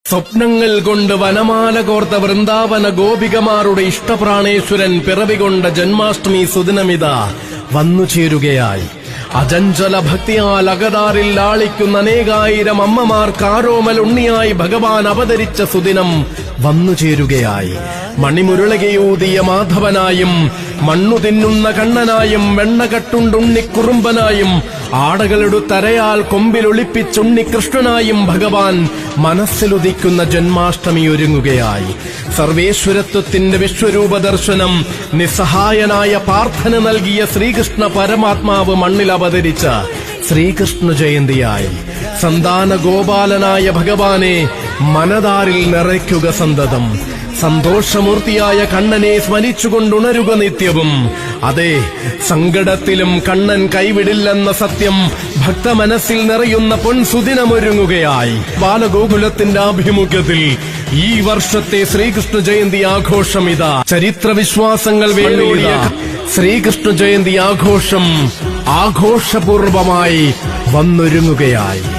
സ്വപ്നങ്ങൾ കൊണ്ട് വനമാല കോർത്ത വൃന്ദാവന ഗോപികമാരുടെ ഇഷ്ടപ്രാണേശ്വരൻ പിറവികൊണ്ട ജന്മാഷ്ടമി സുദിനമിത വന്നുചേരുകയായി. അചഞ്ചല ഭക്തിയാൽ അകതാറിൽ ലാളിക്കുന്ന അനേകായിരം അമ്മമാർക്ക് ആരോമൽ ഉണ്ണിയായി ഭഗവാൻ അവതരിച്ച സുദിനം വന്നുചേരുകയായി. മണിമുരളകയൂതിയ മാധവനായും മണ്ണു തിന്നുന്ന കണ്ണനായും വെണ്ണകട്ടുണ്ടുണ്ണിക്കുറുമ്പനായും ആടകളുടെ കൊമ്പിലൊളിപ്പിച്ചുണ്ണികൃഷ്ണനായും ഭഗവാൻ മനസ്സിലുദിക്കുന്ന ജന്മാഷ്ടമി ഒരുങ്ങുകയായി. സർവേശ്വരത്വത്തിന്റെ വിശ്വരൂപ ദർശനം നിസ്സഹായനായ പാർത്ഥന് നൽകിയ ശ്രീകൃഷ്ണ പരമാത്മാവ് മണ്ണിൽ അവതരിച്ച ശ്രീകൃഷ്ണ ജയന്തിയായി. സന്താന ഗോപാലനായ ഭഗവാനെ മനതാരിൽ നിറയ്ക്കുക സന്തതം. സന്തോഷമൂർത്തിയായ കണ്ണനെ സ്മരിച്ചുകൊണ്ടുണരുക നിത്യവും. അതെ, സങ്കടത്തിലും കണ്ണൻ കൈവിടില്ലെന്ന സത്യം ഭക്തമനസ്സിൽ നിറയുന്ന പൊൻസുദിനമൊരുങ്ങുകയായി. ബാലഗോകുലത്തിന്റെ ആഭിമുഖ്യത്തിൽ ഈ വർഷത്തെ ശ്രീകൃഷ്ണ ജയന്തി ആഘോഷമിതാ. ചരിത്രവിശ്വാസങ്ങൾ വേണ്ടിയ ശ്രീകൃഷ്ണ ജയന്തി ആഘോഷം ആഘോഷപൂർവമായി വന്നൊരുങ്ങുകയായി.